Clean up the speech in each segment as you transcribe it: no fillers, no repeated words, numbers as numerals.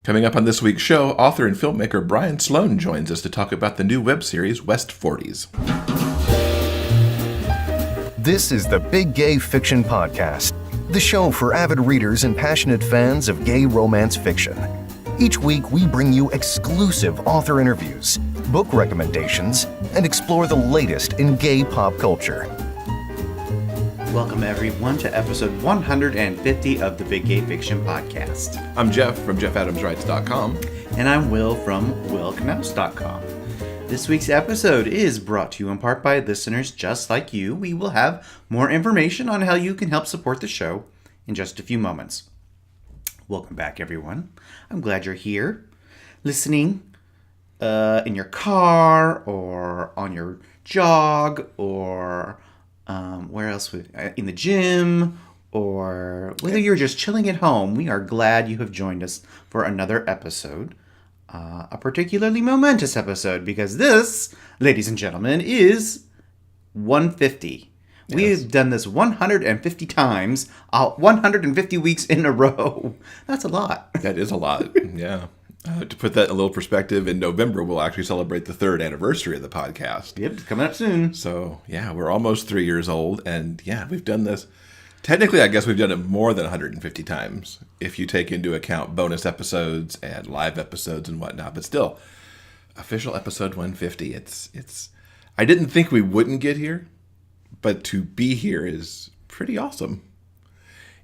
Coming up on this week's show, author and filmmaker Brian Sloan joins us to talk about the new web series West 40s. This is the Big Gay Fiction Podcast, the show for avid readers and passionate fans of gay romance fiction. Each week, we bring you exclusive author interviews, book recommendations, and explore the latest in gay pop culture. Welcome, everyone, to episode 150 of the Big Gay Fiction Podcast. I'm Jeff from JeffAdamsWrites.com. And I'm Will from WillKnaus.com. This week's episode is brought to you in part by listeners just like you. We will have more information on how you can help support the show in just a few moments. Welcome back, everyone. I'm glad you're here, listening in your car or on your jog or where else? In the gym, or whether you're just chilling at home. We are glad you have joined us for another episode. A particularly momentous episode, because this, ladies and gentlemen, is 150. Yes. We've done this 150 times, 150 weeks in a row. That's a lot. That is a lot, yeah. To put that in a little perspective, in November, we'll actually celebrate the 3rd anniversary of the podcast. Yep, it's coming up soon. So, yeah, we're almost 3 years old, and yeah, we've done this. Technically, I guess we've done it more than 150 times, if you take into account bonus episodes and live episodes and whatnot. But still, official episode 150, it's. I didn't think we wouldn't get here, but to be here is pretty awesome.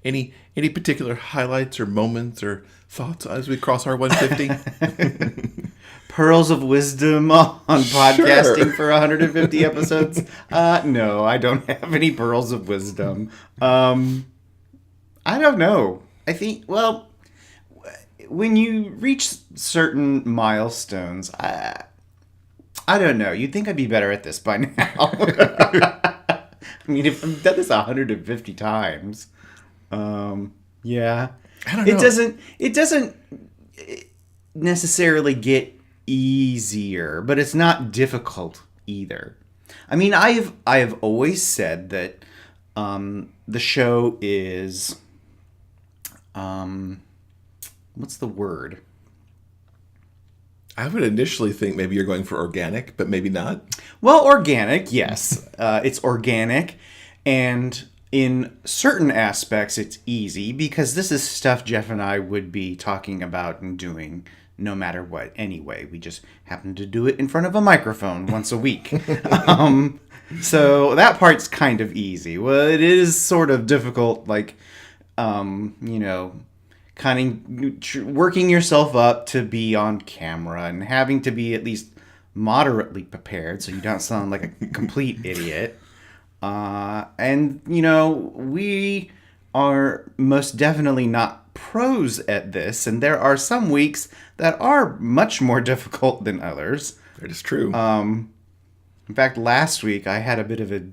Any particular highlights or moments or thoughts as we cross our 150? Pearls of wisdom on podcasting for 150 episodes? No, I don't have any pearls of wisdom. I don't know. I think, well, when you reach certain milestones, I don't know. You'd think I'd be better at this by now. I mean, if I've done this 150 times... yeah. I don't know. It doesn't necessarily get easier, but it's not difficult either. I mean, I've always said that the show is what's the word? I would initially think maybe you're going for organic, but maybe not. Well, organic, yes. It's organic, and in certain aspects, it's easy, because this is stuff Jeff and I would be talking about and doing no matter what anyway. We just happen to do it in front of a microphone once a week. So that part's kind of easy. Well, it is sort of difficult, like, kind of working yourself up to be on camera and having to be at least moderately prepared so you don't sound like a complete idiot. And, we are most definitely not pros at this, and there are some weeks that are much more difficult than others. That is true. In fact, last week I had a bit of You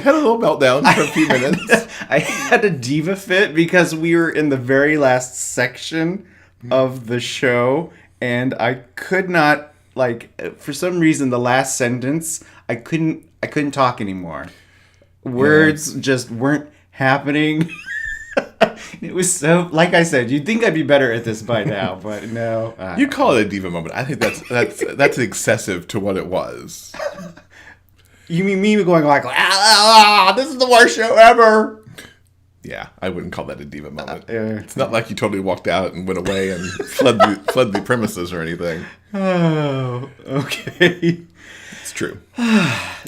had a little meltdown for a few minutes. I had a diva fit because we were in the very last section of the show, and I could not, for some reason, the last sentence, I couldn't talk anymore. Words just weren't happening. It was so, like I said, you'd think I'd be better at this by now, but no. You call it a diva moment. I think that's excessive to what it was. You mean me going like, this is the worst show ever? Yeah, I wouldn't call that a diva moment. It's not like you totally walked out and went away and fled the premises or anything. Oh, okay. It's true.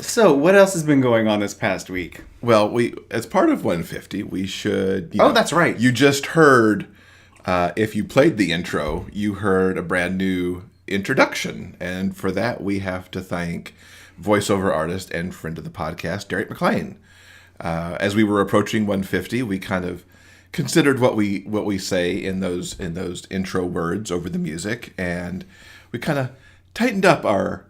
So, what else has been going on this past week? Well, as part of 150, we should... that's right. You just heard, if you played the intro, you heard a brand new introduction. And for that, we have to thank voiceover artist and friend of the podcast, Derrick McClain. As we were approaching 150, we kind of considered what we say in those intro words over the music, and we kind of tightened up our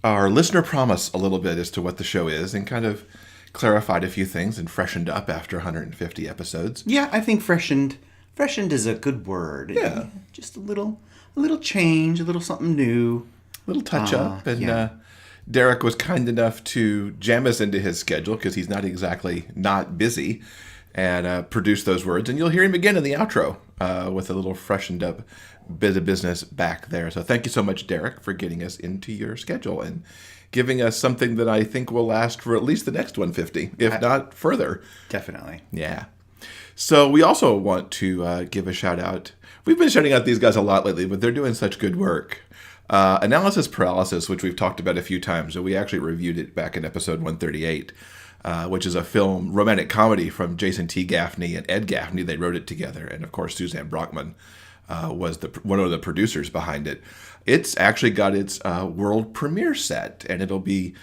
listener promise a little bit as to what the show is, and kind of clarified a few things and freshened up after 150 episodes. Yeah, I think freshened is a good word. Yeah, just a little change, a little something new, a little touch up, and Derrick was kind enough to jam us into his schedule because he's not exactly not busy, and produced those words. And you'll hear him again in the outro with a little freshened up bit of business back there. So thank you so much, Derrick, for getting us into your schedule and giving us something that I think will last for at least the next 150, if not further. Definitely. Yeah. So we also want to give a shout out. We've been shouting out these guys a lot lately, but they're doing such good work. Analysis Paralysis, which we've talked about a few times, and we actually reviewed it back in episode 138, which is a film, romantic comedy from Jason T. Gaffney and Ed Gaffney. They wrote it together. And of course, Suzanne Brockmann was one of the producers behind it. It's actually got its world premiere set, and it'll be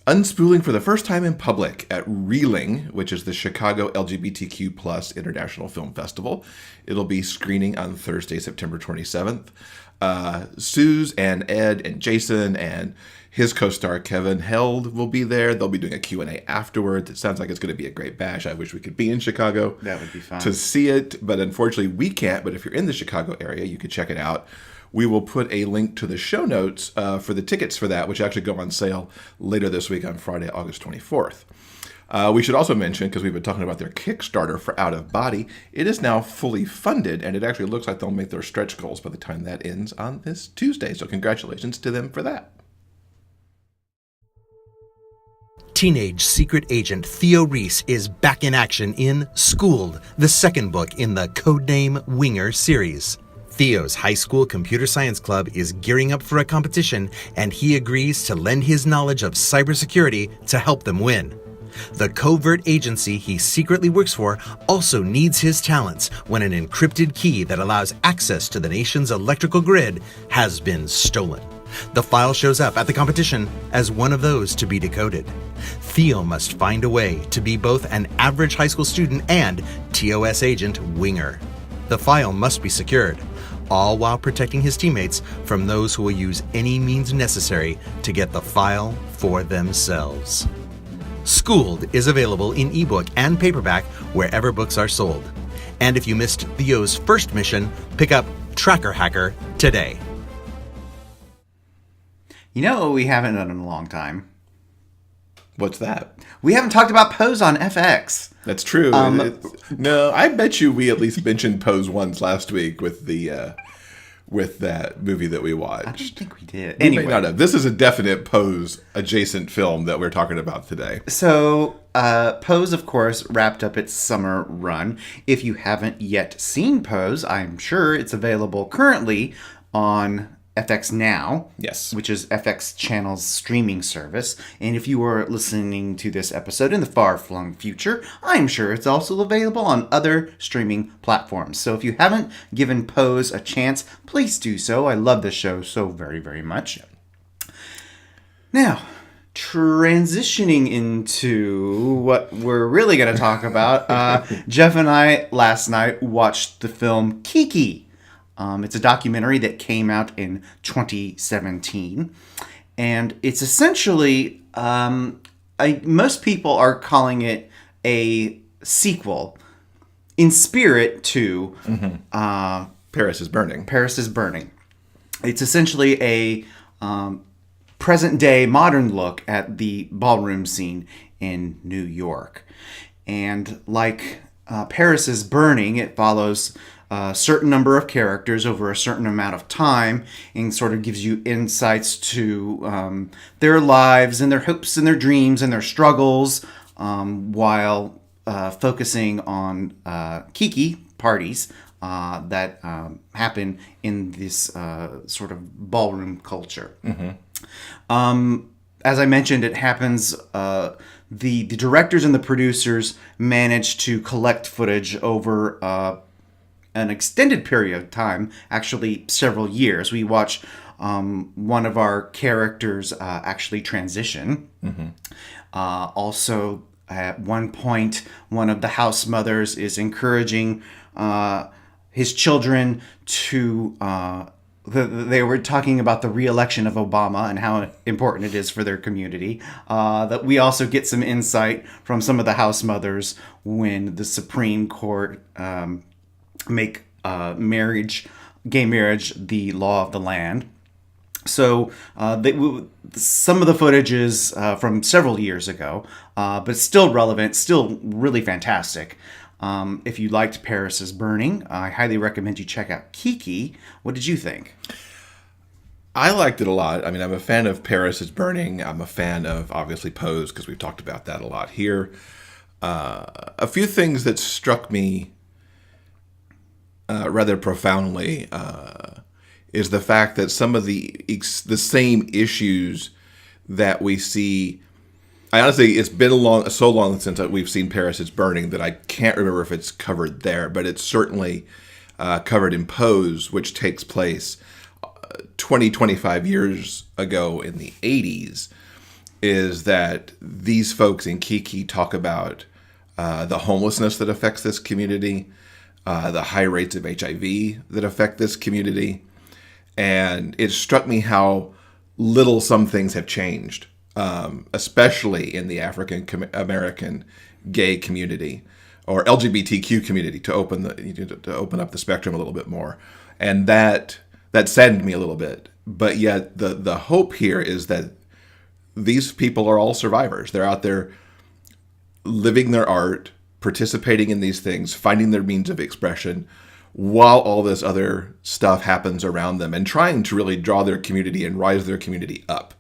unspooling for the first time in public at Reeling, which is the Chicago LGBTQ plus International Film Festival. It'll be screening on Thursday, September 27th. Suze and Ed and Jason and his co-star Kevin Held will be there. They'll be doing a Q&A afterwards. It sounds like it's going to be a great bash. I wish we could be in Chicago. That would be fun. To see it, but unfortunately we can't. But if you're in the Chicago area, you can check it out. We will put a link to the show notes for the tickets for that, which actually go on sale later this week on Friday, August 24th. We should also mention, because we've been talking about their Kickstarter for Out of Body, it is now fully funded, and it actually looks like they'll make their stretch goals by the time that ends on this Tuesday. So congratulations to them for that. Teenage secret agent Theo Rhys is back in action in Schooled, the second book in the Codename Winger series. Theo's high school computer science club is gearing up for a competition, and he agrees to lend his knowledge of cybersecurity to help them win. The covert agency he secretly works for also needs his talents when an encrypted key that allows access to the nation's electrical grid has been stolen. The file shows up at the competition as one of those to be decoded. Theo must find a way to be both an average high school student and TOS agent Winger. The file must be secured, all while protecting his teammates from those who will use any means necessary to get the file for themselves. Schooled is available in ebook and paperback wherever books are sold. And if you missed Theo's first mission, pick up Tracker Hacker today. You know what we haven't done in a long time? What's that? We haven't talked about Pose on FX. That's true. No, I bet you we at least mentioned Pose once last week with the with that movie that we watched. I don't think we did. Anyway, we may not have. This is a definite Pose adjacent film that we're talking about today. So, Pose, of course, wrapped up its summer run. If you haven't yet seen Pose, I'm sure it's available currently on FX Now, yes, which is FX Channel's streaming service. And if you are listening to this episode in the far-flung future, I'm sure it's also available on other streaming platforms. So if you haven't given Pose a chance, please do so. I love this show so very, very much. Now, transitioning into what we're really going to talk about, Jeff and I last night watched the film Kiki. It's a documentary that came out in 2017, and it's essentially, most people are calling it a sequel in spirit to Paris is Burning. Paris is Burning. It's essentially a present-day modern look at the ballroom scene in New York. And like Paris is Burning, it follows a certain number of characters over a certain amount of time and sort of gives you insights to their lives and their hopes and their dreams and their struggles while focusing on Kiki parties that happen in this sort of ballroom culture. As I mentioned, it happens... The directors and the producers managed to collect footage over an extended period of time, actually several years. We watch one of our characters actually transition. Also, at one point, one of the house mothers is encouraging his children to... They were talking about the re-election of Obama and how important it is for their community. That we also get some insight from some of the house mothers when the Supreme Court make gay marriage the law of the land. So some of the footage is from several years ago, but still relevant, still really fantastic. If you liked Paris is Burning, I highly recommend you check out Kiki. What did you think? I liked it a lot. I mean, I'm a fan of Paris is Burning. I'm a fan of, obviously, Pose, because we've talked about that a lot here. A few things that struck me rather profoundly is the fact that some of the same issues that we see. I honestly, it's been so long since we've seen Paris is Burning that I can't remember if it's covered there, but it's certainly covered in Pose, which takes place 25 years ago in the 80s, is that these folks in Kiki talk about the homelessness that affects this community, the high rates of HIV that affect this community. And it struck me how little some things have changed, especially in the African American gay community or LGBTQ community, to open up the spectrum a little bit more. And that saddened me a little bit. But yet the hope here is that these people are all survivors. They're out there living their art, participating in these things, finding their means of expression, while all this other stuff happens around them, and trying to really draw their community and rise their community up.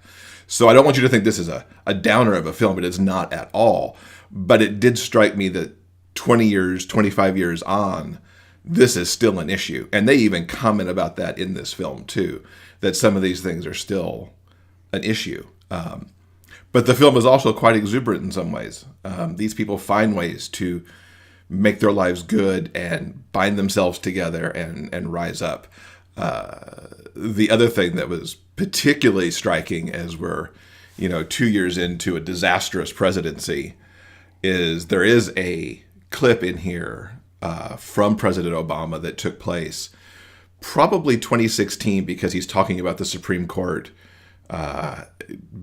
So I don't want you to think this is a downer of a film. It is not at all. But it did strike me that 20 years, 25 years on, this is still an issue. And they even comment about that in this film too, that some of these things are still an issue. But the film is also quite exuberant in some ways. These people find ways to make their lives good and bind themselves together and rise up. The other thing that was particularly striking as we're 2 years into a disastrous presidency is there is a clip in here from President Obama that took place probably 2016, because he's talking about the Supreme Court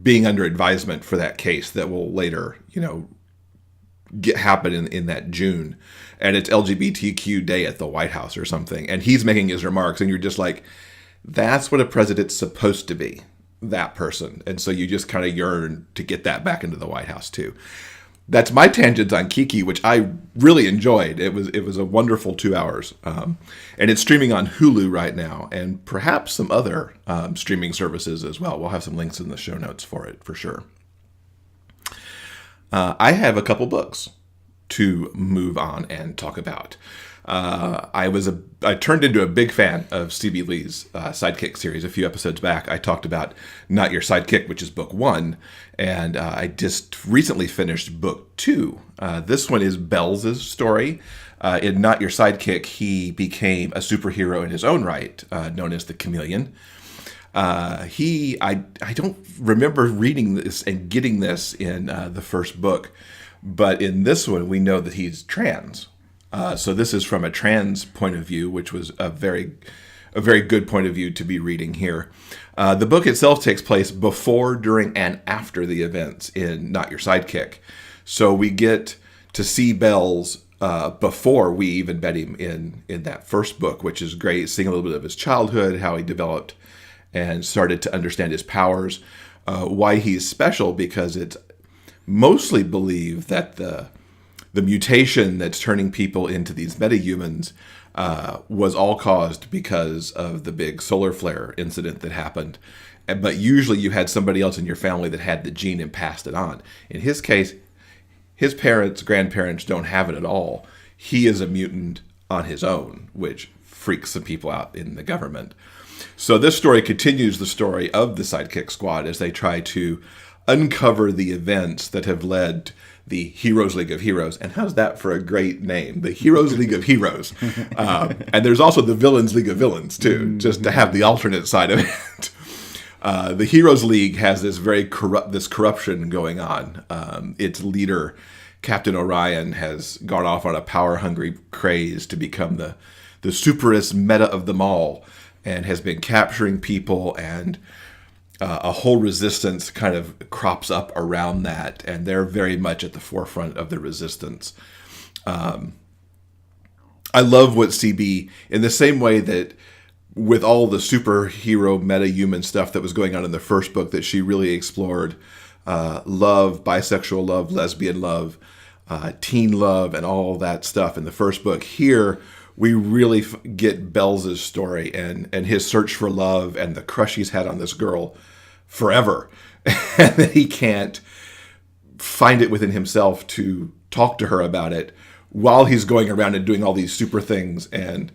being under advisement for that case that will later, happen in that June. And it's LGBTQ Day at the White House or something. And he's making his remarks, and you're just like, that's what a president's supposed to be, that person. And so you just kind of yearn to get that back into the White House too. That's my tangents on Kiki, which I really enjoyed. It was a wonderful 2 hours. And it's streaming on Hulu right now, and perhaps some other streaming services as well. We'll have some links in the show notes for it, for sure. I have a couple books to move on and talk about. I turned into a big fan of C.B. Lee's Sidekick series. A few episodes back, I talked about Not Your Sidekick, which is book 1, and I just recently finished book 2. This one is Bells' story. In Not Your Sidekick, he became a superhero in his own right, known as the Chameleon. I don't remember reading this and getting this in the first book, but in this one, we know that he's trans. So this is from a trans point of view, which was a very good point of view to be reading here. The book itself takes place before, during, and after the events in Not Your Sidekick. So we get to see Bells before we even met him in that first book, which is great, seeing a little bit of his childhood, how he developed and started to understand his powers, why he's special, because it's mostly believed that the mutation that's turning people into these metahumans was all caused because of the big solar flare incident that happened. But usually you had somebody else in your family that had the gene and passed it on. In his case, his grandparents don't have it at all. He is a mutant on his own, which freaks some people out in the government. So this story continues the story of the Sidekick Squad as they try to uncover the events that have led the Heroes League of Heroes. And how's that for a great name? The Heroes League of Heroes. And there's also the Villains League of Villains, too, just to have the alternate side of it. The Heroes League has this corruption going on. Its leader, Captain Orion, has gone off on a power-hungry craze to become the superest meta of them all, and has been capturing people, and a whole resistance kind of crops up around that, and they're very much at the forefront of the resistance. I love what CB, in the same way that with all the superhero meta-human stuff that was going on in the first book, that she really explored love, bisexual love, lesbian love, teen love and all that stuff in the first book. Here, we really get Bells' story and his search for love and the crush he's had on this girl forever. And that he can't find it within himself to talk to her about it while he's going around and doing all these super things and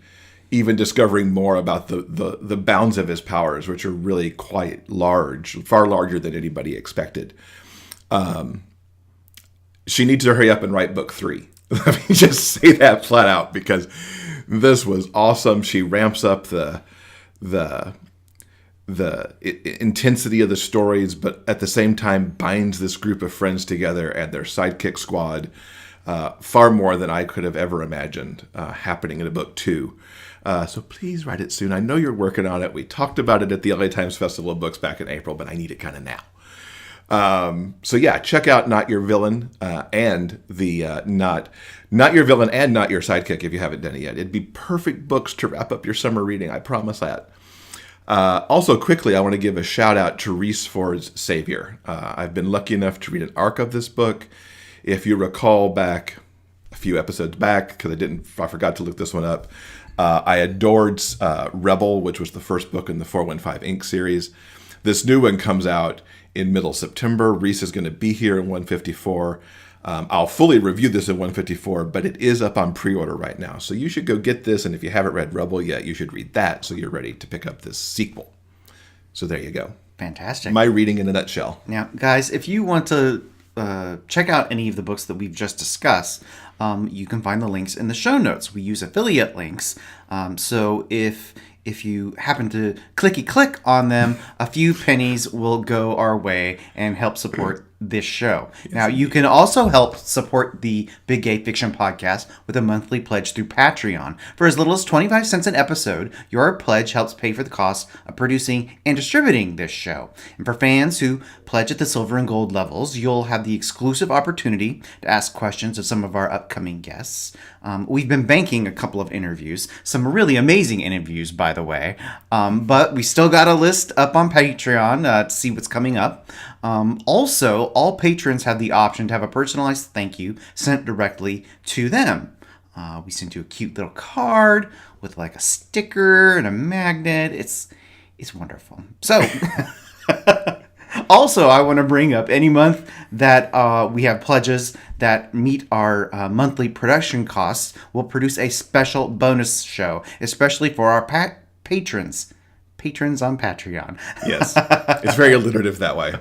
even discovering more about the bounds of his powers, which are really quite large, far larger than anybody expected. She needs to hurry up and write book 3. Let me just say that flat out, because this was awesome. She ramps up the intensity of the stories, but at the same time binds this group of friends together and their sidekick squad far more than I could have ever imagined happening in a book 2. So please write it soon. I know you're working on it. We talked about it at the LA Times Festival of Books back in April, but I need it kind of now. So yeah, check out Not Your Villain and the Not Your Villain and Not Your Sidekick if you haven't done it yet. It'd be perfect books to wrap up your summer reading. I promise that. Also, quickly, I want to give a shout out to Rhys Ford's Savior. I've been lucky enough to read an arc of this book. If you recall back a few episodes back, because I forgot to look this one up. I adored Rebel, which was the first book in the 415 Inc. series. This new one comes out in middle September. Rhys is going to be here in 154. I'll fully review this in 154, but it is up on pre-order right now. So you should go get this, and if you haven't read Rebel yet, you should read that so you're ready to pick up this sequel. So there you go. Fantastic. My reading in a nutshell. Now, guys, if you want to check out any of the books that we've just discussed, you can find the links in the show notes. We use affiliate links. So if you happen to click on them, a few pennies will go our way and help support this show. Yes. Now, you can also help support the Big Gay Fiction Podcast with a monthly pledge through Patreon. For as little as 25 cents an episode, your pledge helps pay for the cost of producing and distributing this show. And for fans who pledge at the silver and gold levels, you'll have the exclusive opportunity to ask questions of some of our upcoming guests. We've been banking a couple of interviews, some really amazing interviews, by the way, but we still got a list up on Patreon to see what's coming up. Also, all patrons have the option to have a personalized thank you sent directly to them. We sent you a cute little card with like a sticker and a magnet. It's wonderful. So, also, I want to bring up any month that we have pledges that meet our monthly production costs, we'll produce a special bonus show, especially for our patrons. Patrons on Patreon. Yes, it's very alliterative that way.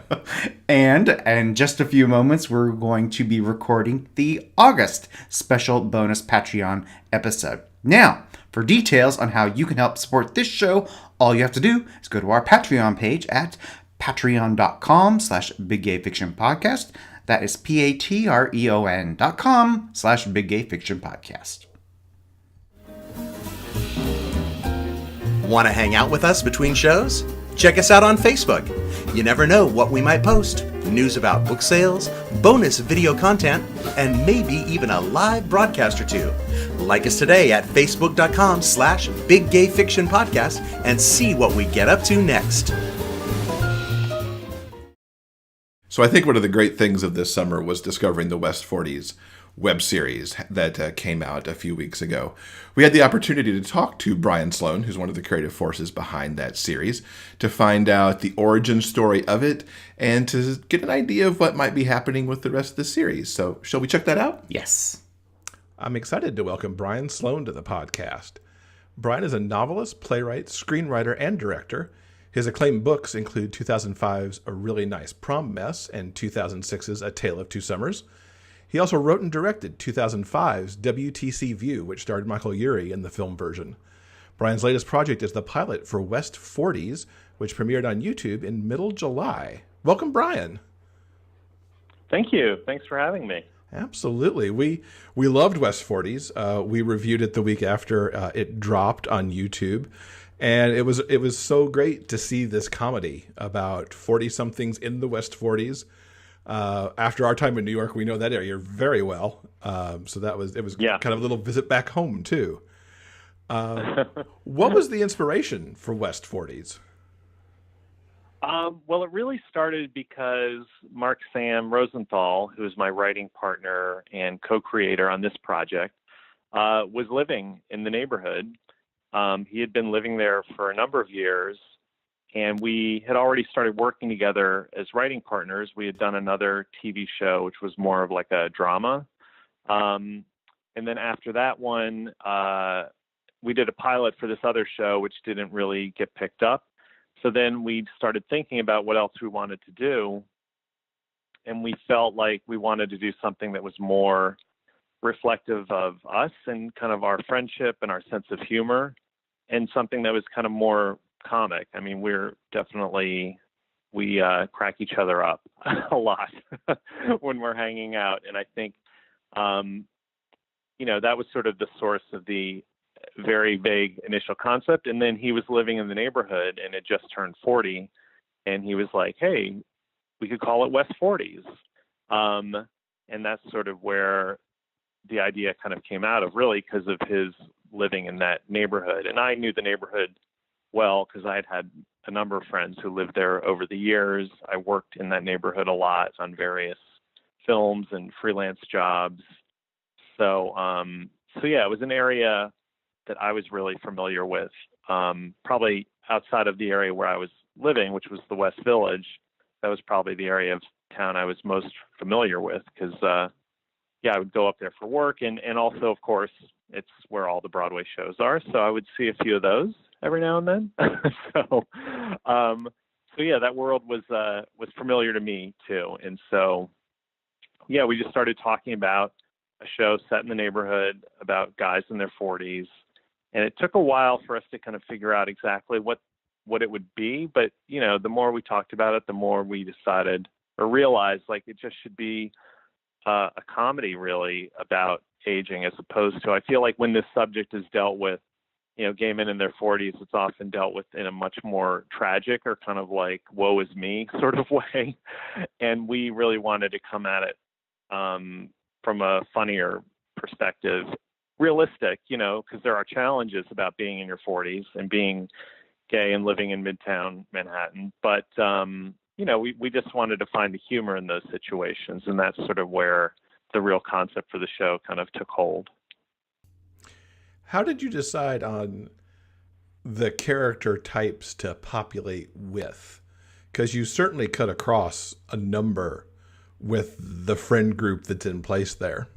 And in just a few moments, we're going to be recording the August special bonus Patreon episode. Now, for details on how you can help support this show, all you have to do is go to our Patreon page at patreon.com/biggayfictionpodcast. That is patreon.com/biggayfictionpodcast. Want to hang out with us between shows? Check us out on Facebook. You never know what we might post. News about book sales, bonus video content, and maybe even a live broadcast or two. Like us today at facebook.com/biggayfictionpodcast and see what we get up to next. So I think one of the great things of this summer was discovering the West 40s web series that came out a few weeks ago. We had the opportunity to talk to Brian Sloan, who's one of the creative forces behind that series, to find out the origin story of it and to get an idea of what might be happening with the rest of the series. So shall we check that out? Yes. I'm excited to welcome Brian Sloan to the podcast. Brian is a novelist, playwright, screenwriter, and director. His acclaimed books include 2005's A Really Nice Prom Mess and 2006's A Tale of Two Summers. He also wrote and directed 2005's WTC View, which starred Michael Urie in the film version. Brian's latest project is the pilot for West 40s, which premiered on YouTube in middle July. Welcome, Brian. Thank you. Thanks for having me. Absolutely. We loved West 40s. We reviewed it the week after it dropped on YouTube. And it was so great to see this comedy about 40-somethings in the West 40s. After our time in New York, we know that area very well. So it was kind of a little visit back home, too. What was the inspiration for West 40s? Well, it really started because Mark Sam Rosenthal, who is my writing partner and co-creator on this project, was living in the neighborhood. He had been living there for a number of years, and we had already started working together as writing partners. We had done another TV show, which was more of like a drama. And then after that one, we did a pilot for this other show, which didn't really get picked up. So then we started thinking about what else we wanted to do. And we felt like we wanted to do something that was more reflective of us and kind of our friendship and our sense of humor, and something that was kind of more comic. I mean, we crack each other up a lot when we're hanging out. And I think, that was sort of the source of the very vague initial concept. And then he was living in the neighborhood and had just turned 40. And he was like, hey, we could call it West 40s. And that's sort of where the idea kind of came out of, really, because of his living in that neighborhood. And I knew the neighborhood well because I had had a number of friends who lived there over the years. I worked in that neighborhood a lot on various films and freelance jobs. So yeah, it was an area that I was really familiar with, probably outside of the area where I was living, which was the West Village. That was probably the area of town I was most familiar with because, I would go up there for work. And also, of course, it's where all the Broadway shows are. So I would see a few of those every now and then. So yeah, that world was familiar to me too. And so, yeah, we just started talking about a show set in the neighborhood about guys in their 40s. And it took a while for us to kind of figure out exactly what it would be. But, the more we talked about it, the more we decided or realized like it just should be a comedy really about aging, as opposed to, I feel like when this subject is dealt with, gay men in their 40s, it's often dealt with in a much more tragic or kind of like woe is me sort of way. And we really wanted to come at it from a funnier perspective, realistic, because there are challenges about being in your 40s and being gay and living in Midtown Manhattan. But, we just wanted to find the humor in those situations. And that's sort of where the real concept for the show kind of took hold. How did you decide on the character types to populate with? Because you certainly cut across a number with the friend group that's in place there.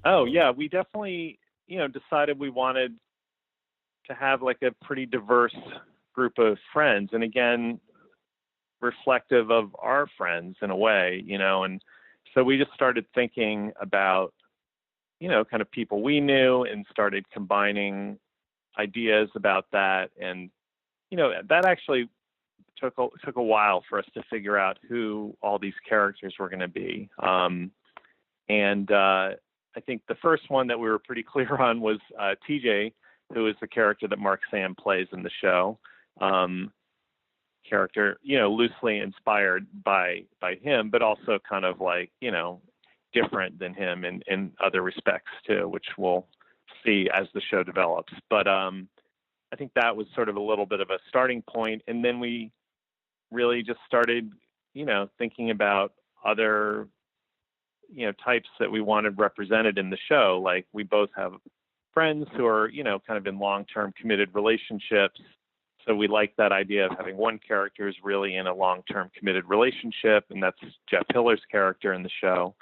Oh, yeah. We definitely, decided we wanted to have like a pretty diverse group of friends. And again, reflective of our friends in a way, and so we just started thinking about, kind of people we knew and started combining ideas about that. And, that actually took a while for us to figure out who all these characters were going to be. I think the first one that we were pretty clear on was TJ, who is the character that Mark Sam plays in the show. Character, loosely inspired by him, but also kind of like, different than him in other respects too, which we'll see as the show develops. But I think that was sort of a little bit of a starting point. And then we really just started, thinking about other, types that we wanted represented in the show. Like we both have friends who are, kind of in long-term committed relationships. So we like that idea of having one character who's really in a long-term committed relationship, and that's Jeff Hiller's character in the show,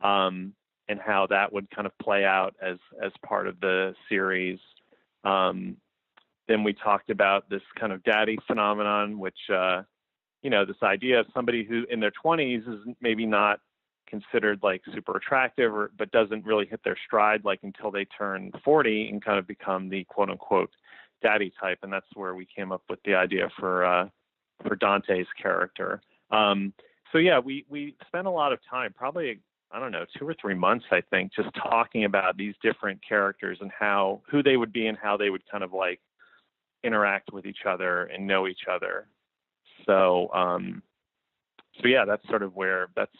and how that would kind of play out as part of the series. Then we talked about this kind of daddy phenomenon, which, this idea of somebody who in their 20s is maybe not considered like super attractive but doesn't really hit their stride like until they turn 40 and kind of become the quote unquote daddy type. And that's where we came up with the idea for Dante's character. So yeah, we spent a lot of time, probably, I don't know, 2 or 3 months, I think, just talking about these different characters and who they would be and how they would kind of like interact with each other and know each other. So yeah, that's sort of where that's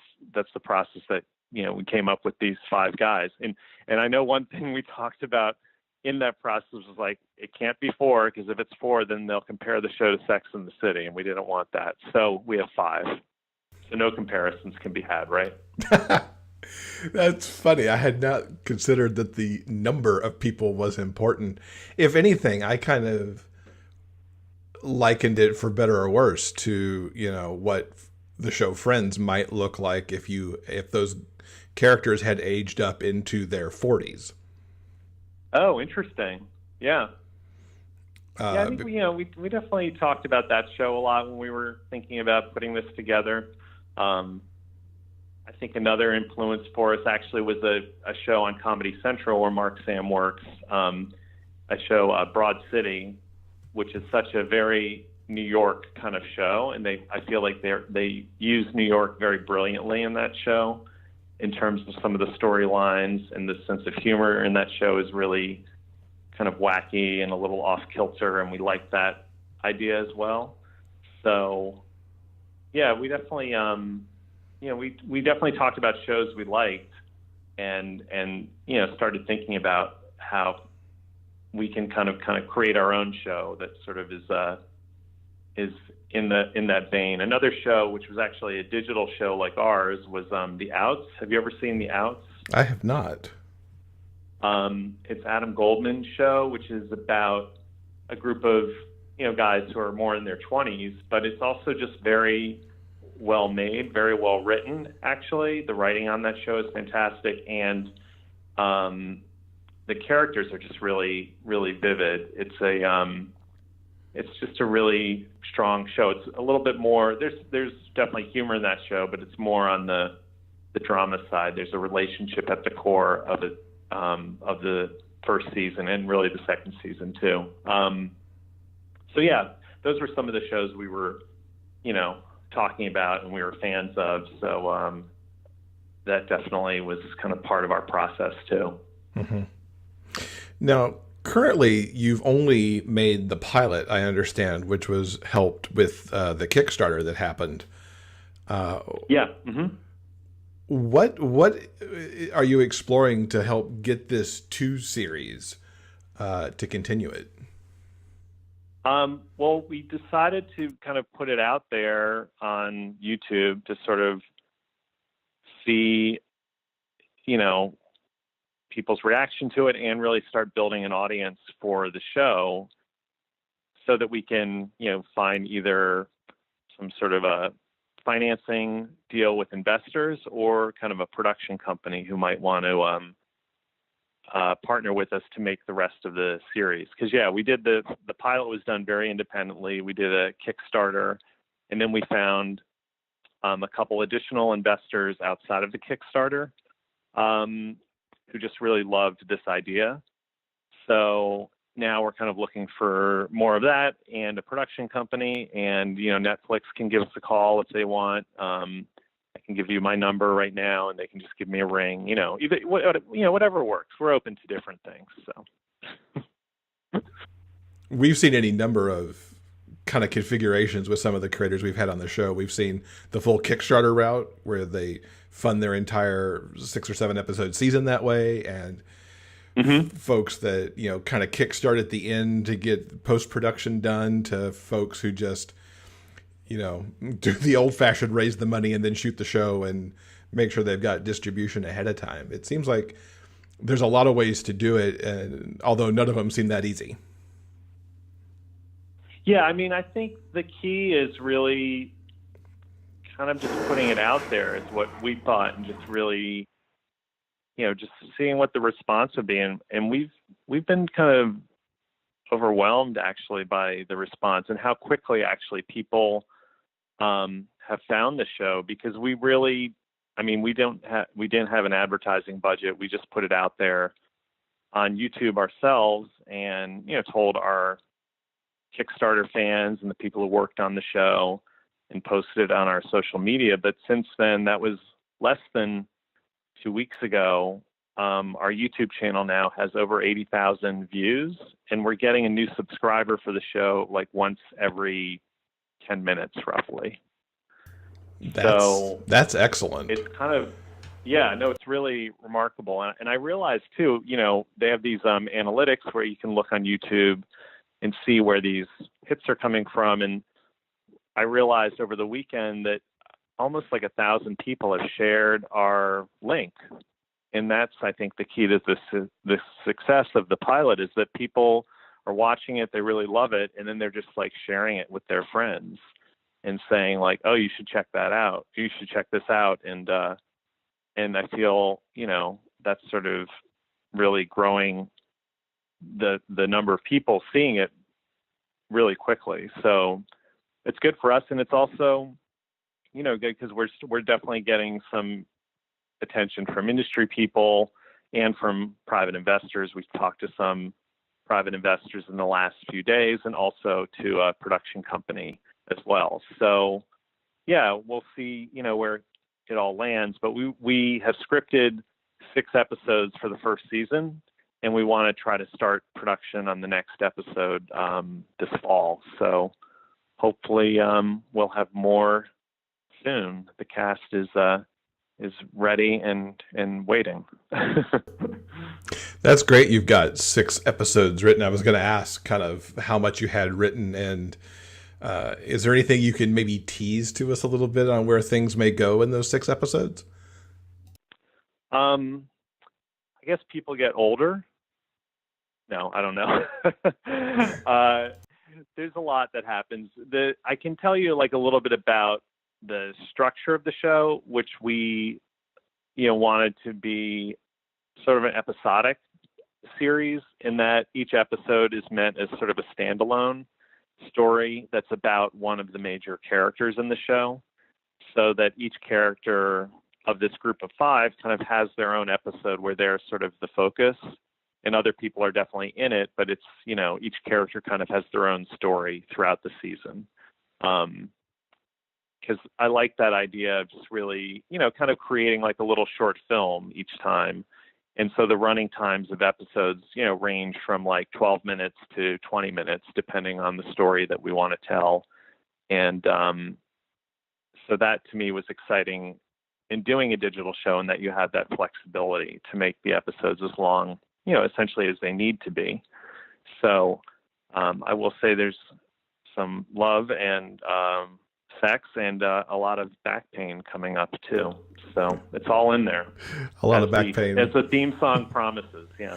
the process that, we came up with these 5 guys. And I know one thing we talked about in that process was like, it can't be 4, because if it's 4, then they'll compare the show to Sex and the City, and we didn't want that. So we have 5. So no comparisons can be had, right? That's funny. I had not considered that the number of people was important. If anything, I kind of likened it, for better or worse, to, you know, what the show Friends might look like if those characters had aged up into their 40s. Oh, interesting. Yeah. I think we definitely talked about that show a lot when we were thinking about putting this together. I think another influence for us actually was a show on Comedy Central where Mark Sam works, a show, Broad City, which is such a very New York kind of show, and I feel like they use New York very brilliantly in that show in terms of some of the storylines, and the sense of humor in that show is really kind of wacky and a little off kilter, and we like that idea as well. So yeah, we definitely we definitely talked about shows we liked, and started thinking about how we can kind of create our own show that sort of is in that vein. Another show, which was actually a digital show like ours, was The Outs. Have you ever seen The Outs? I have not. It's Adam Goldman's show, which is about a group of guys who are more in their 20s, but it's also just very well made, very well written. Actually, the writing on that show is fantastic, and the characters are just really, really vivid. It's just a really strong show. It's a little bit more. There's definitely humor in that show, but it's more on the drama side. There's a relationship at the core of it, of the first season, and really the second season too. So yeah, those were some of the shows we were, talking about and we were fans of. So that definitely was kind of part of our process too. Mm-hmm. Now, currently, you've only made the pilot, I understand, which was helped with the Kickstarter that happened. Yeah. Mm-hmm. What are you exploring to help get this 2 series to continue it? Well, we decided to kind of put it out there on YouTube to sort of see, people's reaction to it, and really start building an audience for the show, so that we can, find either some sort of a financing deal with investors, or kind of a production company who might want to partner with us to make the rest of the series. Because we did the pilot was done very independently. We did a Kickstarter, and then we found a couple additional investors outside of the Kickstarter, who just really loved this idea. So now we're kind of looking for more of that, and a production company, and Netflix can give us a call if they want. I can give you my number right now, and they can just give me a ring. Whatever works. We're open to different things. So we've seen any number of kind of configurations with some of the creators we've had on the show. We've seen the full Kickstarter route, where they fund their entire 6 or 7 episode season that way, and folks that kind of kickstart at the end to get post-production done, to folks who just do the old-fashioned raise the money and then shoot the show and make sure they've got distribution ahead of time. It seems like there's a lot of ways to do it, and although none of them seem that easy. Yeah, I mean, I think the key is really kind of just putting it out there is what we thought, and just really, just seeing what the response would be. And we've been kind of overwhelmed actually by the response, and how quickly actually people have found the show, because we didn't have an advertising budget. We just put it out there on YouTube ourselves, and told our Kickstarter fans and the people who worked on the show, and posted it on our social media. But since then, that was less than 2 weeks ago, our YouTube channel now has over 80,000 views, and we're getting a new subscriber for the show like once every 10 minutes roughly. That's excellent. It's kind of, Yeah, no, it's really remarkable. And I realized too, they have these analytics where you can look on YouTube and see where these hits are coming from. And I realized over the weekend that almost like 1,000 people have shared our link. And that's, I think, the key to the success of the pilot is that people are watching it, they really love it, and then they're just like sharing it with their friends and saying like, oh, you should check that out. You should check this out. And I feel, that's sort of really growing the number of people seeing it really quickly. So it's good for us. And it's also, good because we're definitely getting some attention from industry people and from private investors. We've talked to some private investors in the last few days and also to a production company as well. So yeah, we'll see, where it all lands, but we have scripted 6 episodes for the first season, and we want to try to start production on the next episode this fall. So hopefully we'll have more soon. The cast is ready and waiting. That's great. You've got 6 episodes written. I was going to ask kind of how much you had written, and is there anything you can maybe tease to us a little bit on where things may go in those 6 episodes? I guess people get older. No, I don't know. There's a lot that happens. I can tell you like a little bit about the structure of the show, which we, wanted to be sort of an episodic series in that each episode is meant as sort of a standalone story that's about one of the major characters in the show, so that each character of this group of 5 kind of has their own episode where they're sort of the focus and other people are definitely in it, but it's, each character kind of has their own story throughout the season. Because I like that idea of just really, kind of creating like a little short film each time. And so the running times of episodes, range from like 12 minutes to 20 minutes, depending on the story that we want to tell. And so that to me was exciting in doing a digital show, and that you have that flexibility to make the episodes as long, essentially as they need to be. So I will say there's some love and sex and a lot of back pain coming up too. So it's all in there. A lot of back pain. As the theme song promises, yeah.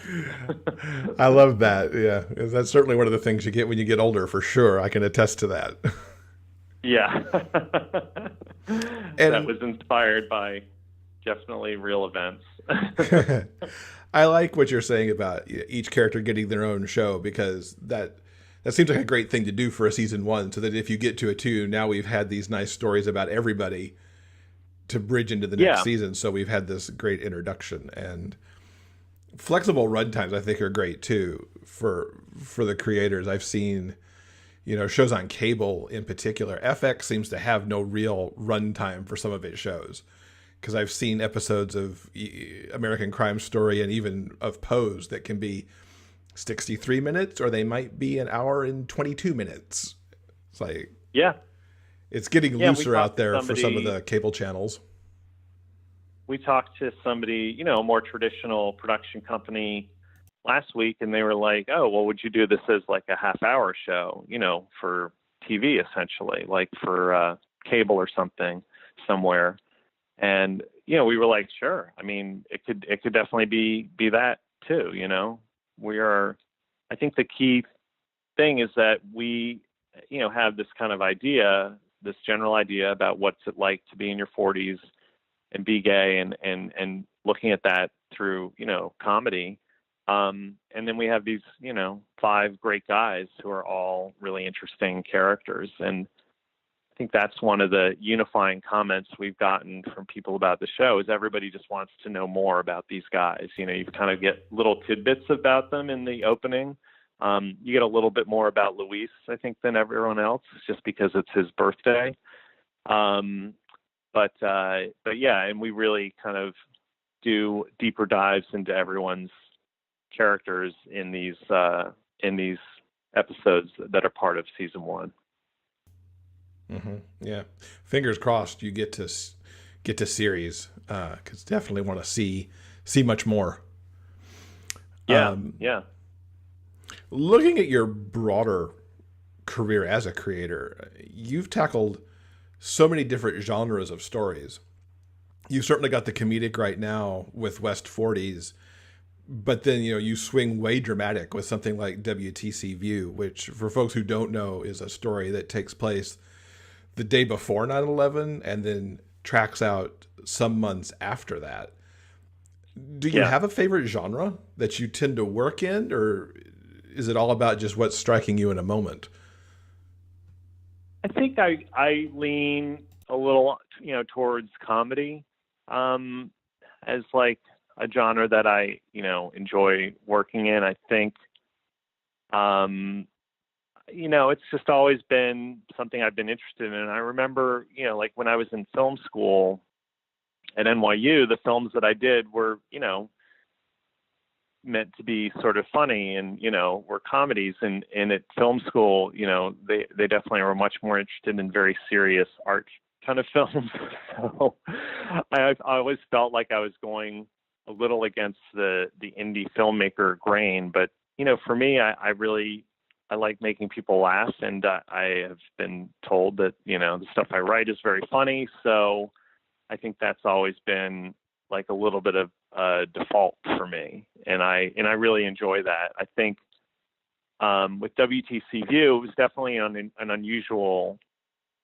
I love that. Yeah, that's certainly one of the things you get when you get older, for sure. I can attest to that. Yeah. And that was inspired by definitely real events. I like what you're saying about each character getting their own show, because that seems like a great thing to do for a season 1, so that if you get to a 2, now we've had these nice stories about everybody to bridge into the next season. So we've had this great introduction, and flexible runtimes I think are great too for the creators. I've seen, shows on cable in particular. FX seems to have no real runtime for some of its shows, because I've seen episodes of American Crime Story and even of Pose that can be 63 minutes, or they might be an hour and 22 minutes. It's like, it's getting looser out there for some of the cable channels. We talked to somebody, a more traditional production company last week, and they were like, oh, well, would you do this as like a half-hour show, for TV essentially, like for cable or something somewhere? And, we were like, sure. I mean, it could definitely be that too, I think the key thing is that we, have this kind of idea, this general idea about what's it like to be in your 40s and be gay, and looking at that through, comedy. And then we have these, 5 great guys who are all really interesting characters. And I think that's one of the unifying comments we've gotten from people about the show, is everybody just wants to know more about these guys. You kind of get little tidbits about them in the opening. You get a little bit more about Luis, I think, than everyone else, just because it's his birthday. But yeah, and we really kind of do deeper dives into everyone's characters in these episodes that are part of season 1. Mm-hmm. Yeah, fingers crossed you get to get to series, because definitely want to see much more. Yeah, Looking at your broader career as a creator, you've tackled so many different genres of stories. You've certainly got the comedic right now with West 40s, but then, you swing way dramatic with something like WTC View, which for folks who don't know is a story that takes place the day before 9/11 and then tracks out some months after that. Do you have a favorite genre that you tend to work in, or is it all about just what's striking you in a moment? I think I lean a little, towards comedy, as like a genre that I, enjoy working in. I think, it's just always been something I've been interested in. And I remember, like when I was in film school at NYU, the films that I did were, meant to be sort of funny and, were comedies. And at film school, they definitely were much more interested in very serious art kind of films. So I always felt like I was going a little against the indie filmmaker grain. But, for me, I like making people laugh, and I have been told that, the stuff I write is very funny. So I think that's always been like a little bit of a default for me. And I really enjoy that. I think with WTC View, it was definitely an unusual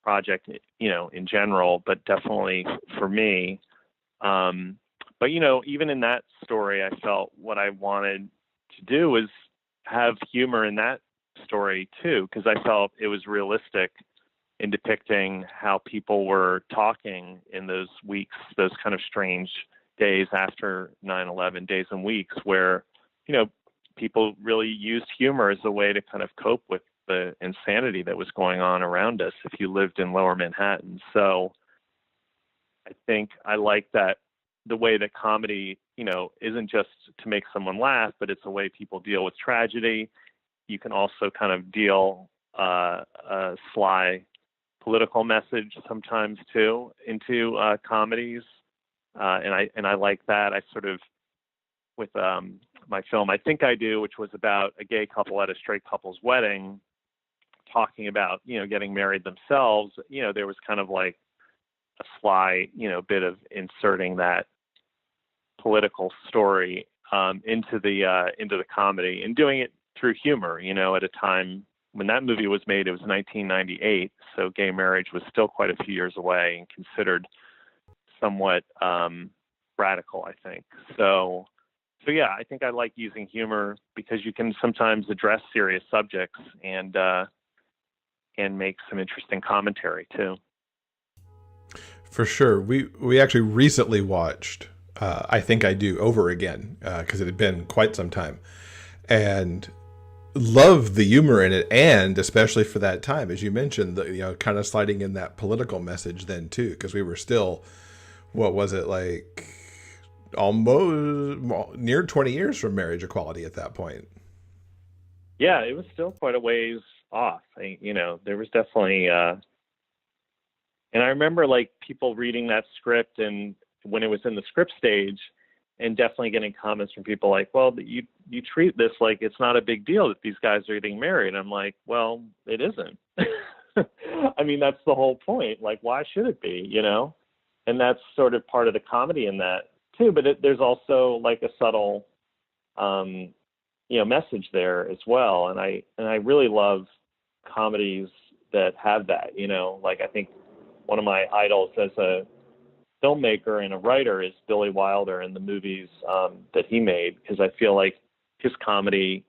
project, in general, but definitely for me. But, even in that story, I felt what I wanted to do was have humor in that story too, because I felt it was realistic in depicting how people were talking in those weeks, those kind of strange days after 9/11, days and weeks where, people really used humor as a way to kind of cope with the insanity that was going on around us if you lived in Lower Manhattan. So I think I like that, the way that comedy, isn't just to make someone laugh, but it's a way people deal with tragedy. You can also kind of deal a sly political message sometimes too into comedies, and I like that. I sort of, with my film I Think I Do, which was about a gay couple at a straight couple's wedding, talking about getting married themselves. There was kind of like a sly bit of inserting that political story into the comedy and doing it through humor, at a time when that movie was made. It was 1998, so gay marriage was still quite a few years away and considered somewhat radical, I think. So yeah, I think I like using humor because you can sometimes address serious subjects and make some interesting commentary too. For sure. We actually recently watched I Think I Do over again, because it had been quite some time, and love the humor in it, and especially for that time, as you mentioned, kind of sliding in that political message then too, because we were still, what was it, like almost near 20 years from marriage equality at that point. Yeah, it was still quite a ways off. There was definitely, and I remember like people reading that script, and when it was in the script stage, and definitely getting comments from people like, well, you treat this like it's not a big deal that these guys are getting married. I'm like, well, it isn't. I mean, that's the whole point. Like, why should it be, And that's sort of part of the comedy in that too. But there's also like a subtle, message there as well. And I really love comedies that have that, like I think one of my idols as a filmmaker and a writer is Billy Wilder and the movies that he made, because I feel like his comedy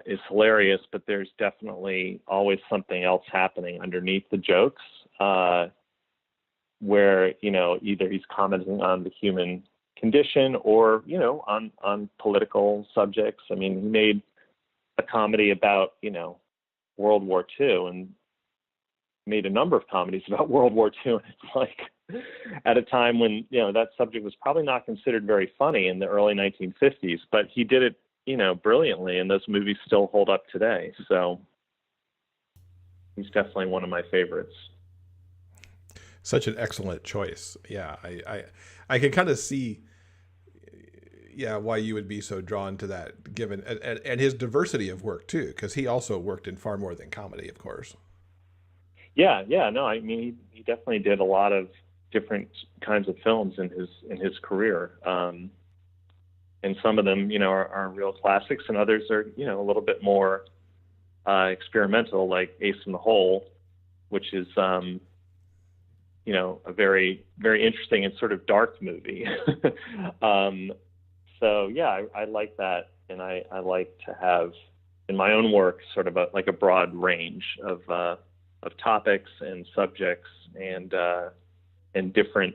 is hilarious, but there's definitely always something else happening underneath the jokes, where either he's commenting on the human condition or on political subjects. I mean, he made a comedy about World War II and made a number of comedies about World War II, and it's like at a time when that subject was probably not considered very funny in the early 1950s, but he did it brilliantly, and those movies still hold up today. So he's definitely one of my favorites. Such an excellent choice. Yeah, I can kind of see, yeah, why you would be so drawn to that, given and his diversity of work too, because he also worked in far more than comedy, of course. Yeah, no, I mean, he definitely did a lot of different kinds of films in his career, and some of them, are real classics, and others are, a little bit more experimental, like Ace in the Hole, which is, a very, very interesting and sort of dark movie. So yeah, I like that, and I like to have in my own work sort of a broad range of topics and subjects and different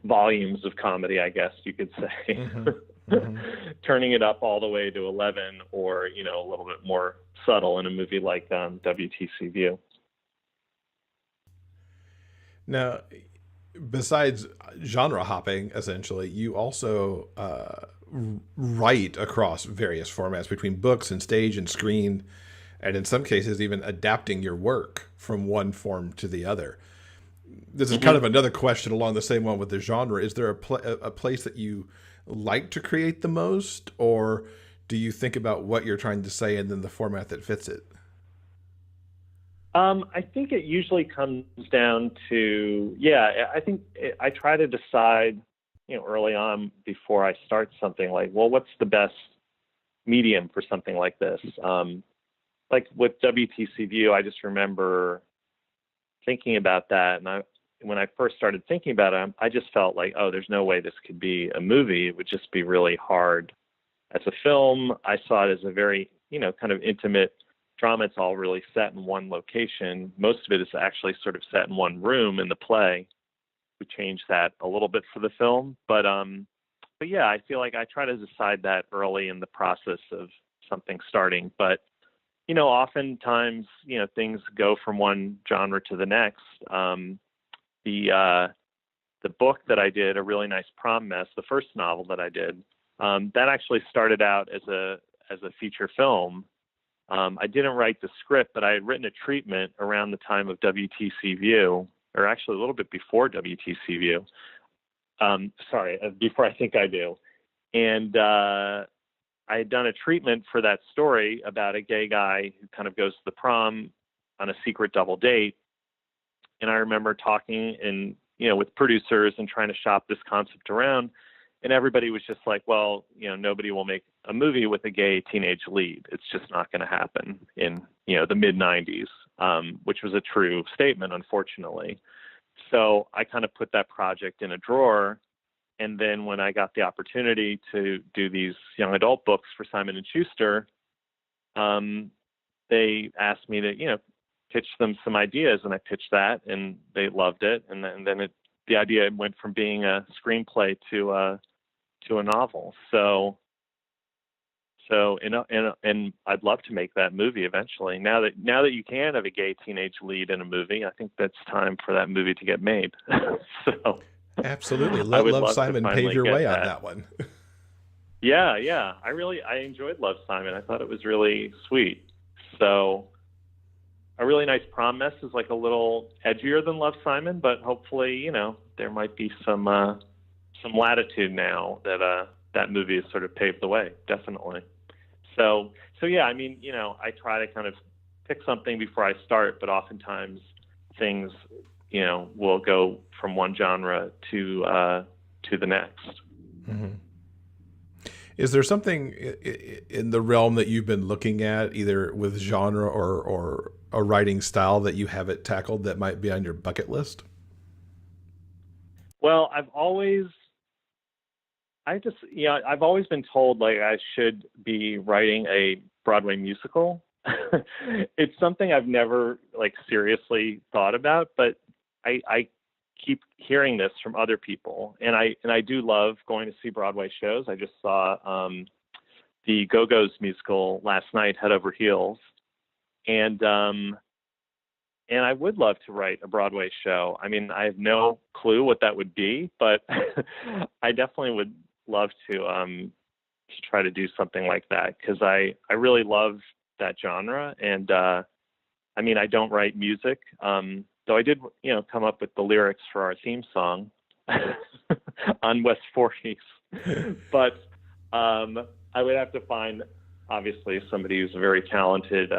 volumes of comedy, I guess you could say. Mm-hmm. Mm-hmm. Turning it up all the way to 11, or a little bit more subtle in a movie like WTC View. Now, besides genre hopping, essentially, you also write across various formats between books and stage and screen, and in some cases even adapting your work from one form to the other. This is kind of another question along the same one with the genre. Is there a place that you like to create the most, or do you think about what you're trying to say and then the format that fits it? I think it usually comes down to, I think I try to decide, early on before I start something, like, well, what's the best medium for something like this? Like with WTC View, I just remember thinking about that. And when I first started thinking about it, I just felt like, oh, there's no way this could be a movie. It would just be really hard as a film. I saw it as a very, kind of intimate drama. It's all really set in one location. Most of it is actually sort of set in one room in the play. We changed that a little bit for the film, but yeah, I feel like I try to decide that early in the process of something starting. But oftentimes, things go from one genre to the next. The book that I did, A Really Nice Prom Mess, the first novel that I did, that actually started out as a feature film. I didn't write the script, but I had written a treatment around the time of WTC View, or actually a little bit before WTC View. Before I Think I Do. And I had done a treatment for that story about a gay guy who kind of goes to the prom on a secret double date. And I remember talking with producers and trying to shop this concept around. And everybody was just like, well, nobody will make a movie with a gay teenage lead. It's just not going to happen in, the mid 90s, which was a true statement, unfortunately. So I kind of put that project in a drawer. And then when I got the opportunity to do these young adult books for Simon & Schuster, they asked me to, pitch them some ideas, and I pitched that, and they loved it. And then the idea went from being a screenplay to a novel. So and I'd love to make that movie eventually. Now that you can have a gay teenage lead in a movie, I think that's time for that movie to get made. So absolutely, Love Simon pave your way on that one. Yeah, I enjoyed Love Simon. I thought it was really sweet. So A Really Nice Prom Mess is like a little edgier than Love Simon, but hopefully, there might be some latitude now that that movie has sort of paved the way. Definitely. So yeah, I mean, I try to kind of pick something before I start, but oftentimes things, will go from one genre to the next. Mm-hmm. Is there something in the realm that you've been looking at, either with genre or a writing style, that you haven't tackled that might be on your bucket list? Well, I've always been told like I should be writing a Broadway musical. It's something I've never like seriously thought about, but I keep hearing this from other people, and I do love going to see Broadway shows. I just saw the Go-Go's musical last night, Head Over Heels, and I would love to write a Broadway show. I mean, I have no clue what that would be, but I definitely would love to try to do something like that, because I really love that genre. And I mean, I don't write music. So I did, come up with the lyrics for our theme song on West 40s. But I would have to find, obviously, somebody who's a very talented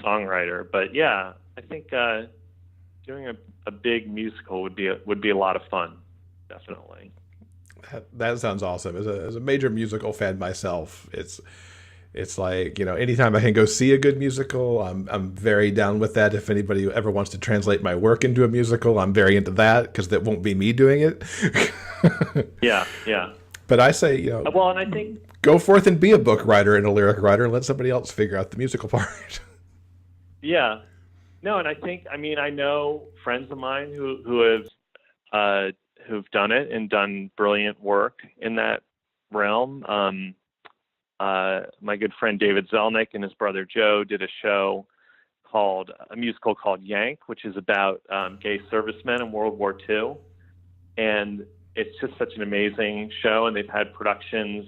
songwriter. But yeah, I think doing a big musical would be a lot of fun, definitely. That sounds awesome. As a major musical fan myself, it's like, anytime I can go see a good musical, I'm very down with that. If anybody ever wants to translate my work into a musical, I'm very into that, because that won't be me doing it. Yeah. But I say, well, and I think go forth and be a book writer and a lyric writer, and let somebody else figure out the musical part. Yeah. No, and I think, I know friends of mine who've done it and done brilliant work in that realm. My good friend David Zelnick and his brother Joe did a musical called Yank, which is about gay servicemen in World War II. And it's just such an amazing show. And they've had productions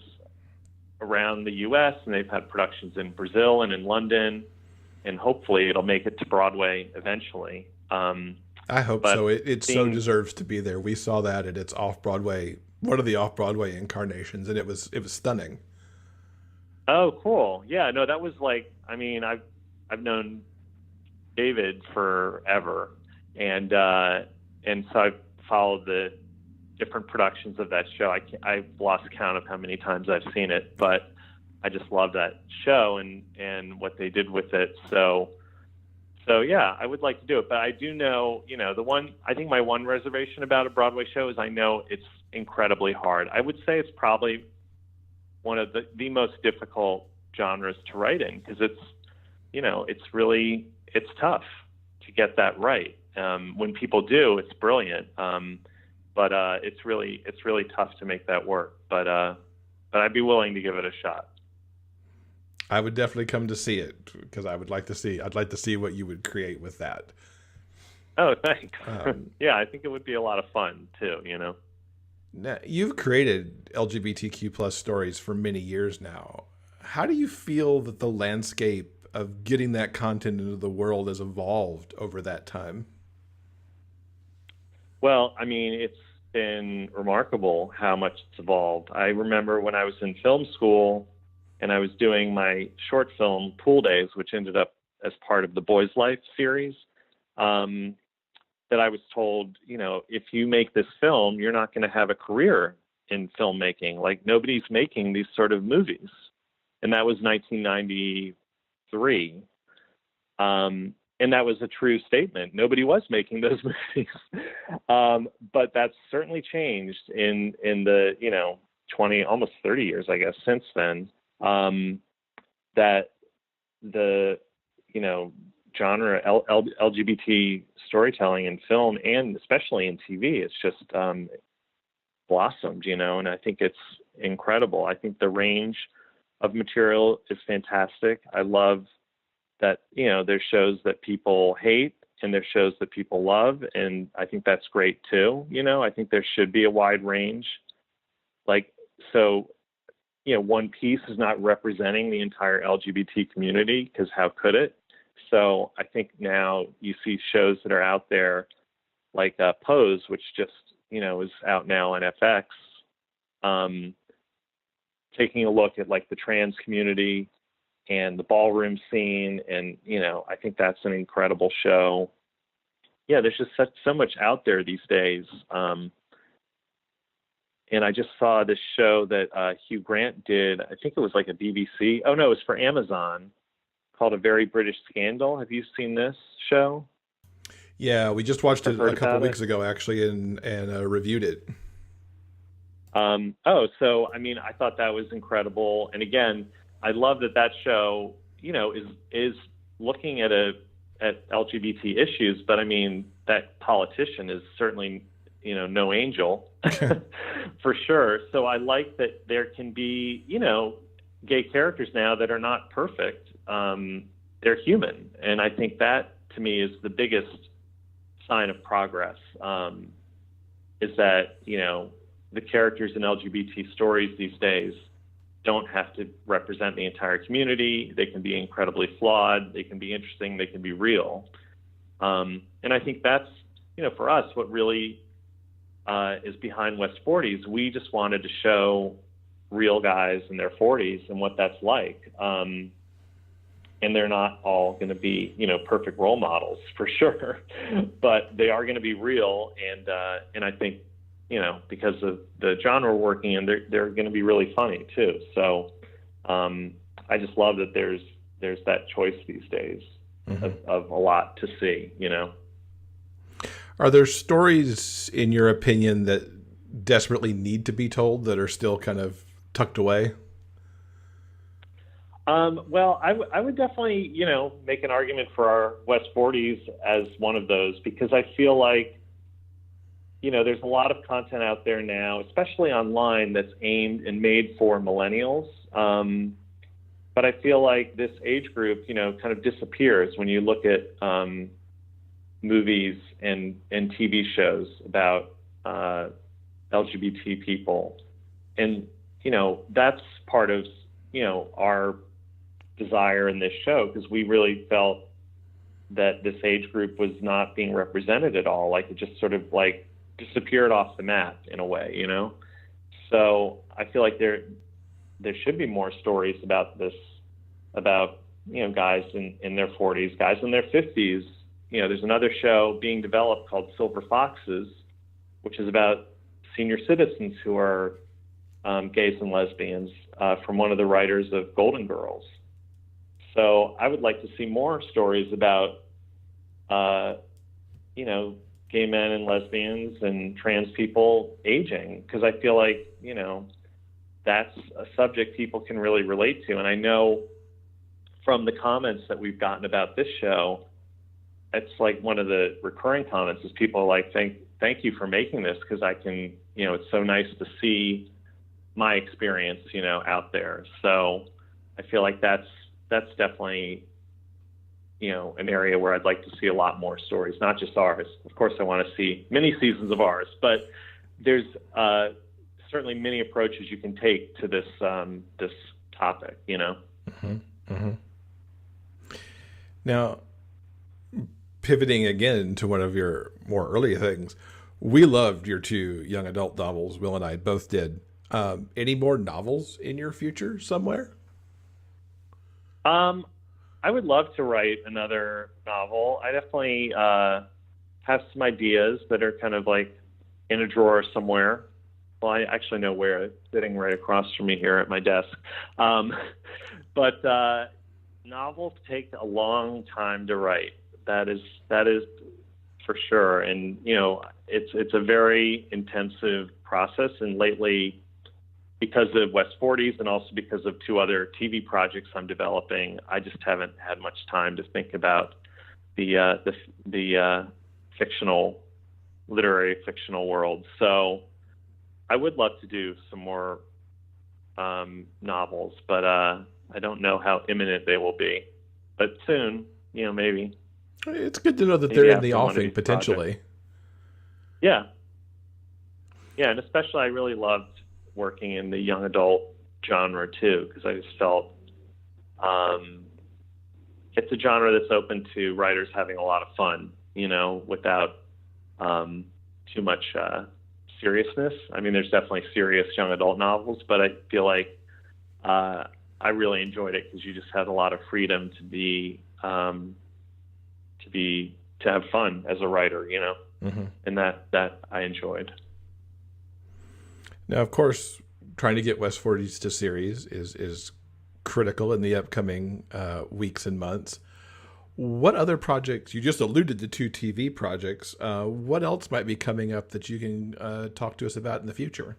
around the U.S. and they've had productions in Brazil and in London. And hopefully it'll make it to Broadway eventually. I hope so. It so deserves to be there. We saw that at its off-Broadway, one of the off-Broadway incarnations, and it was stunning. Oh, cool. Yeah, no, that was like, I've known David forever, and so I've followed the different productions of that show. I've lost count of how many times I've seen it, but I just love that show and what they did with it. So yeah, I would like to do it, but I do know, I think my one reservation about a Broadway show is I know it's incredibly hard. I would say it's probably one of the most difficult genres to write in, because it's tough to get that right. When people do, it's brilliant. But it's really tough to make that work. But I'd be willing to give it a shot. I would definitely come to see it, because I'd like to see what you would create with that. Oh, thanks. Yeah, I think it would be a lot of fun too, Now, you've created LGBTQ plus stories for many years now. How do you feel that the landscape of getting that content into the world has evolved over that time? Well, it's been remarkable how much it's evolved. I remember when I was in film school and I was doing my short film Pool Days, which ended up as part of the Boys Life series, that I was told, if you make this film, you're not going to have a career in filmmaking. Like, nobody's making these sort of movies. And that was 1993. And that was a true statement. Nobody was making those movies. But that's certainly changed in the, 20, almost 30 years, I guess, since then. That the, genre LGBT storytelling in film and especially in TV, it's just blossomed, and I think it's incredible. I think the range of material is fantastic. I love that, there's shows that people hate and there's shows that people love, and I think that's great too. I think there should be a wide range. One Piece is not representing the entire LGBT community, because how could it? So I think now you see shows that are out there like Pose, which just, is out now on FX, taking a look at like the trans community and the ballroom scene. And, I think that's an incredible show. Yeah, there's just so much out there these days. And I just saw this show that Hugh Grant did. I think it was like a BBC. Oh, no, it was for Amazon, called A Very British Scandal. Have you seen this show? Yeah, we just watched it a couple weeks ago, actually, and reviewed it. I thought that was incredible. And again, I love that show, is looking at LGBT issues, but that politician is certainly, no angel for sure. So I like that there can be, gay characters now that are not perfect. They're human. And I think that to me is the biggest sign of progress, is that, the characters in LGBT stories these days don't have to represent the entire community. They can be incredibly flawed. They can be interesting. They can be real. And I think that's, for us, what really is behind West 40s. We just wanted to show real guys in their 40s and what that's like. And they're not all going to be, perfect role models for sure, but they are going to be real. And I think, because of the genre we're working in, they're going to be really funny too. So I just love that there's that choice these days of a lot to see, Are there stories, in your opinion, that desperately need to be told that are still kind of tucked away? Well, I would definitely, make an argument for our West 40s as one of those, because I feel like, there's a lot of content out there now, especially online, that's aimed and made for millennials. But I feel like this age group, kind of disappears when you look at movies and TV shows about LGBT people. And, that's part of, our desire in this show, because we really felt that this age group was not being represented at all. Like, it just sort of disappeared off the map in a way, So I feel like there should be more stories about this, about, guys in their 40s, guys in their 50s. There's another show being developed called Silver Foxes, which is about senior citizens who are gays and lesbians, from one of the writers of Golden Girls. So I would like to see more stories about, gay men and lesbians and trans people aging, because I feel like, that's a subject people can really relate to. And I know from the comments that we've gotten about this show, it's like one of the recurring comments is people are like, thank you for making this, because I can, it's so nice to see my experience, out there. So I feel like that's definitely, an area where I'd like to see a lot more stories, not just ours. Of course, I want to see many seasons of ours, but there's certainly many approaches you can take to this this topic, Mm-hmm. Mm-hmm. Now, pivoting again to one of your more early things, we loved your two young adult novels. Will and I both did. Any more novels in your future somewhere? I would love to write another novel. I definitely have some ideas that are kind of in a drawer somewhere. Well, I actually know where, it's sitting right across from me here at my desk. But novels take a long time to write. That is for sure. And, it's a very intensive process. And lately, because of West 40s and also because of two other TV projects I'm developing, I just haven't had much time to think about the literary fictional world. So I would love to do some more novels, but I don't know how imminent they will be. But soon, maybe. It's good to know that they're in the offing potentially. Yeah. Yeah, and especially I really loved working in the young adult genre too, because I just felt it's a genre that's open to writers having a lot of fun, without too much seriousness. I mean, there's definitely serious young adult novels, but I feel like I really enjoyed it because you just had a lot of freedom to have fun as a writer, Mm-hmm. and that I enjoyed. Now, of course, trying to get West 40s to series is critical in the upcoming weeks and months. What other projects, you just alluded to two TV projects, what else might be coming up that you can talk to us about in the future?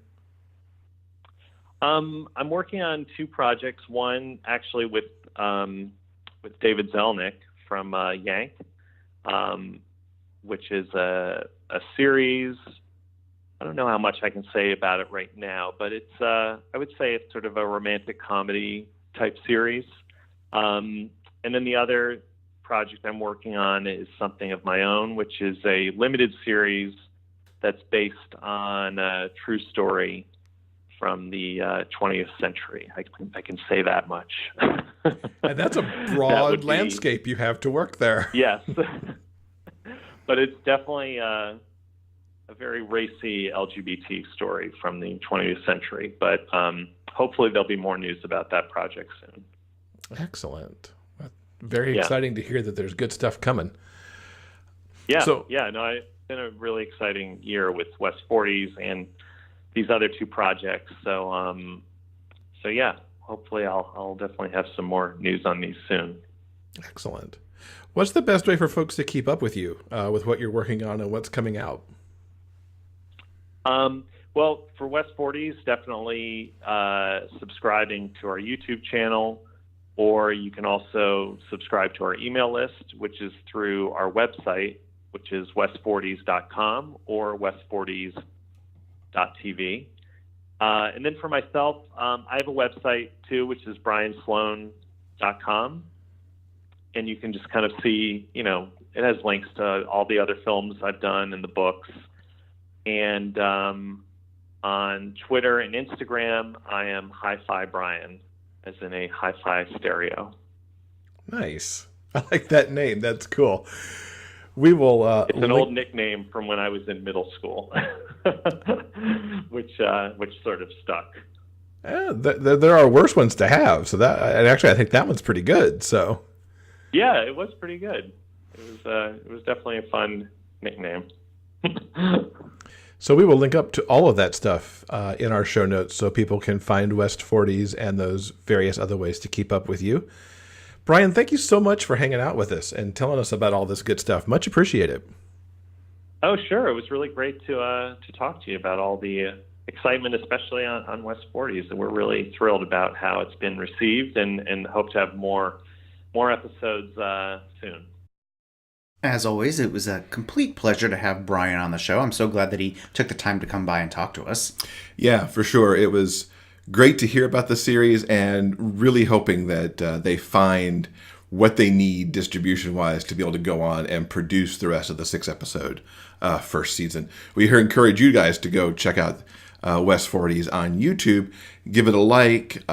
I'm working on two projects. One actually with David Zelnick from Yank, which is a series. I don't know how much I can say about it right now, but it's I would say it's sort of a romantic comedy type series. And then the other project I'm working on is something of my own, which is a limited series that's based on a true story from the 20th century. I can say that much. And that's a broad landscape you have to work there. Yes. but it's definitely a very racy LGBT story from the 20th century. But hopefully there'll be more news about that project soon. Excellent. Very exciting to hear that there's good stuff coming. Yeah. It's been a really exciting year with West 40s and these other two projects. So yeah, hopefully I'll definitely have some more news on these soon. Excellent. What's the best way for folks to keep up with you, with what you're working on and what's coming out? Well, for West 40s, definitely subscribing to our YouTube channel, or you can also subscribe to our email list, which is through our website, which is west40s.com or west40s.tv. And then for myself, I have a website too, which is briansloan.com. And you can just kind of see, it has links to all the other films I've done and the books. And on Twitter and Instagram, I am Hi-Fi Brian, as in a hi-fi stereo. Nice. I like that name. That's cool. We will. It's an old nickname from when I was in middle school, which sort of stuck. There are worse ones to have. So I think that one's pretty good. So. Yeah, it was pretty good. It was definitely a fun nickname. So we will link up to all of that stuff in our show notes so people can find West 40s and those various other ways to keep up with you. Brian, thank you so much for hanging out with us and telling us about all this good stuff. Much appreciated. Oh, sure. It was really great to talk to you about all the excitement, especially on West 40s. And we're really thrilled about how it's been received and hope to have more episodes soon. As always, it was a complete pleasure to have Brian on the show. I'm so glad that he took the time to come by and talk to us. Yeah, for sure. It was great to hear about the series and really hoping that they find what they need distribution-wise to be able to go on and produce the rest of the 6-episode first season. We encourage you guys to go check out West 40s on YouTube. Give it a like.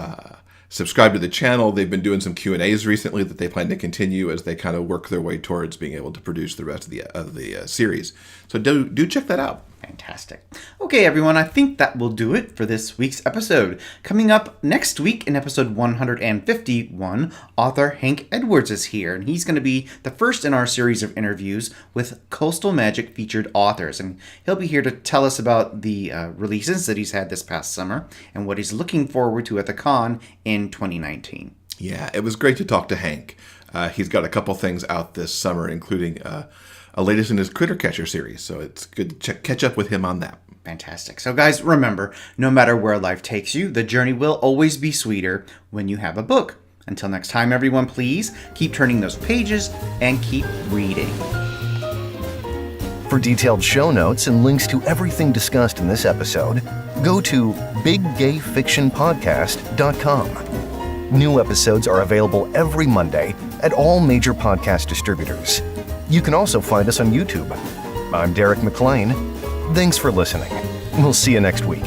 Subscribe to the channel. They've been doing some Q&As recently that they plan to continue as they kind of work their way towards being able to produce the rest of the series. So do check that out. Fantastic. Okay, everyone, I think that will do it for this week's episode. Coming up next week in episode 151, author Hank Edwards is here, and he's going to be the first in our series of interviews with Coastal Magic featured authors, and he'll be here to tell us about the releases that he's had this past summer and what he's looking forward to at the con in 2019. Yeah, it was great to talk to Hank. He's got a couple things out this summer, including a latest in his Critter Catcher series, so it's good to catch up with him on that. Fantastic. So guys, remember, no matter where life takes you, the journey will always be sweeter when you have a book. Until next time, everyone, please keep turning those pages and keep reading. For detailed show notes and links to everything discussed in this episode, go to biggayfictionpodcast.com. New episodes are available every Monday at all major podcast distributors. You can also find us on YouTube. I'm Derrick McClain. Thanks for listening. We'll see you next week.